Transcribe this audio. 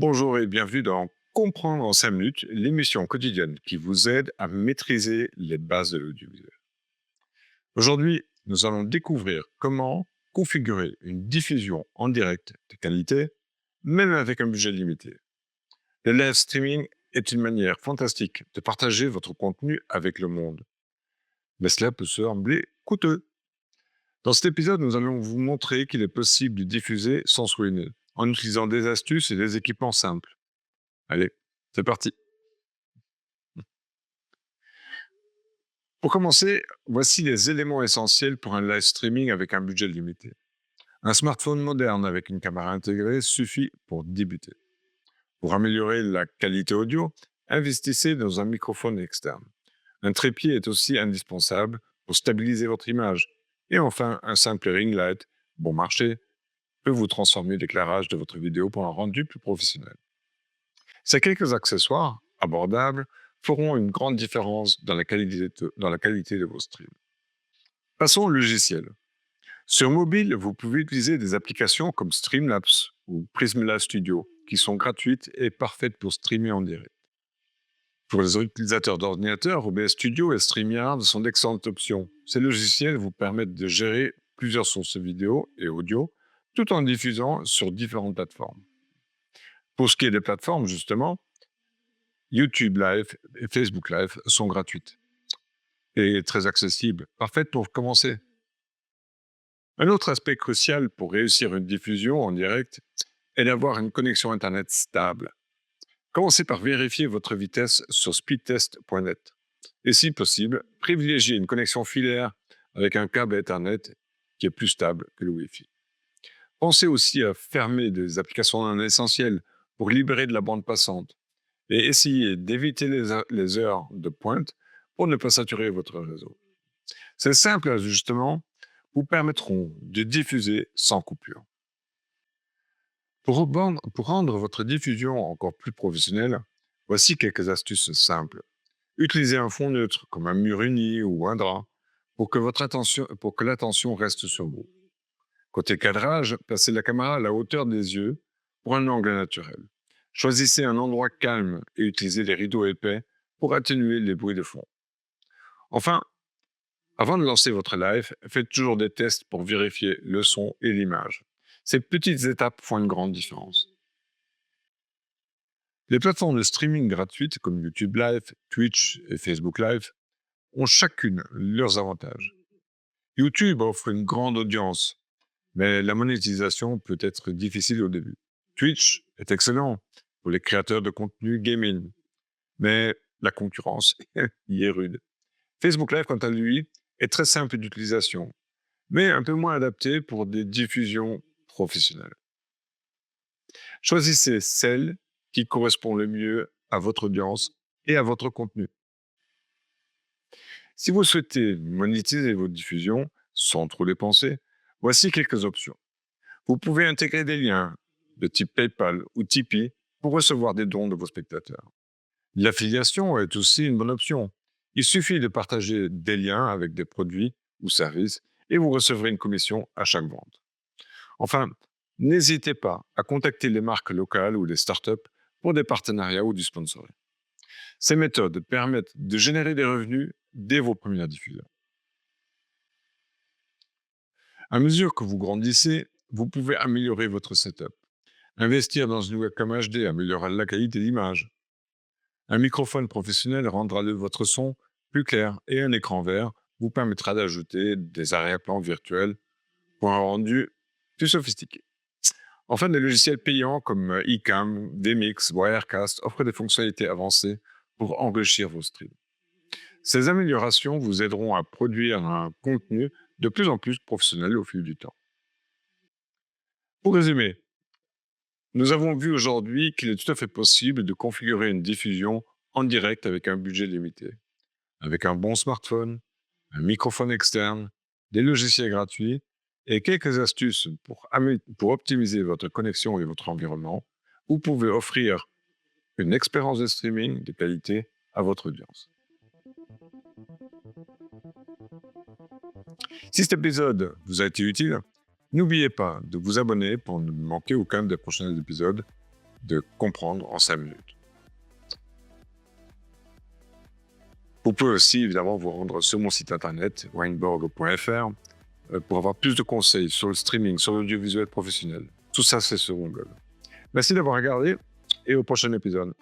Bonjour et bienvenue dans Comprendre en 5 minutes, l'émission quotidienne qui vous aide à maîtriser les bases de l'audiovisuel. Aujourd'hui, nous allons découvrir comment configurer une diffusion en direct de qualité, même avec un budget limité. Le live streaming est une manière fantastique de partager votre contenu avec le monde, mais cela peut sembler coûteux. Dans cet épisode, nous allons vous montrer qu'il est possible de diffuser sans se ruiner, en utilisant des astuces et des équipements simples. Allez, c'est parti. Pour commencer, voici les éléments essentiels pour un live streaming avec un budget limité. Un smartphone moderne avec une caméra intégrée suffit pour débuter. Pour améliorer la qualité audio, investissez dans un microphone externe. Un trépied est aussi indispensable pour stabiliser votre image. Et enfin, un simple ring light, bon marché, peut vous transformer l'éclairage de votre vidéo pour un rendu plus professionnel. Ces quelques accessoires, abordables, feront une grande différence dans la qualité de vos streams. Passons au logiciel. Sur mobile, vous pouvez utiliser des applications comme Streamlabs ou Prismlabs Studio, qui sont gratuites et parfaites pour streamer en direct. Pour les utilisateurs d'ordinateur, OBS Studio et StreamYard sont d'excellentes options. Ces logiciels vous permettent de gérer plusieurs sources vidéo et audio, tout en diffusant sur différentes plateformes. Pour ce qui est des plateformes, justement, YouTube Live et Facebook Live sont gratuites et très accessibles, parfaites pour commencer. Un autre aspect crucial pour réussir une diffusion en direct est d'avoir une connexion Internet stable. Commencez par vérifier votre vitesse sur speedtest.net. Et si possible, privilégiez une connexion filaire avec un câble Ethernet qui est plus stable que le Wi-Fi. Pensez aussi à fermer des applications non essentielles pour libérer de la bande passante. Et essayez d'éviter les heures de pointe pour ne pas saturer votre réseau. Ces simples ajustements vous permettront de diffuser sans coupure. Pour rendre votre diffusion encore plus professionnelle, voici quelques astuces simples. Utilisez un fond neutre comme un mur uni ou un drap pour que l'attention reste sur vous. Côté cadrage, placez la caméra à la hauteur des yeux pour un angle naturel. Choisissez un endroit calme et utilisez les rideaux épais pour atténuer les bruits de fond. Enfin, avant de lancer votre live, faites toujours des tests pour vérifier le son et l'image. Ces petites étapes font une grande différence. Les plateformes de streaming gratuites comme YouTube Live, Twitch et Facebook Live ont chacune leurs avantages. YouTube offre une grande audience, mais la monétisation peut être difficile au début. Twitch est excellent pour les créateurs de contenu gaming, mais la concurrence y est rude. Facebook Live, quant à lui, est très simple d'utilisation, mais un peu moins adapté pour des diffusions professionnelles. Choisissez celle qui correspond le mieux à votre audience et à votre contenu. Si vous souhaitez monétiser vos diffusions sans trop dépenser, voici quelques options. Vous pouvez intégrer des liens de type PayPal ou Tipeee pour recevoir des dons de vos spectateurs. L'affiliation est aussi une bonne option. Il suffit de partager des liens avec des produits ou services et vous recevrez une commission à chaque vente. Enfin, n'hésitez pas à contacter les marques locales ou les startups pour des partenariats ou du sponsoring. Ces méthodes permettent de générer des revenus dès vos premières diffusions. À mesure que vous grandissez, vous pouvez améliorer votre setup. Investir dans une webcam HD améliorera la qualité d'image. Un microphone professionnel rendra votre son plus clair et un écran vert vous permettra d'ajouter des arrière-plans virtuels pour un rendu plus sophistiqué. Enfin, des logiciels payants comme eCam, Vmix, Wirecast offrent des fonctionnalités avancées pour enrichir vos streams. Ces améliorations vous aideront à produire un contenu de plus en plus professionnel au fil du temps. Pour résumer, nous avons vu aujourd'hui qu'il est tout à fait possible de configurer une diffusion en direct avec un budget limité. Avec un bon smartphone, un microphone externe, des logiciels gratuits et quelques astuces pour optimiser votre connexion et votre environnement, vous pouvez offrir une expérience de streaming de qualité à votre audience. Si cet épisode vous a été utile, n'oubliez pas de vous abonner pour ne manquer aucun des prochains épisodes de comprendre en 5 minutes. Vous pouvez aussi évidemment vous rendre sur mon site internet weinborg.fr pour avoir plus de conseils sur le streaming, sur l'audiovisuel professionnel. Tout ça, c'est sur mon blog. Merci d'avoir regardé et au prochain épisode.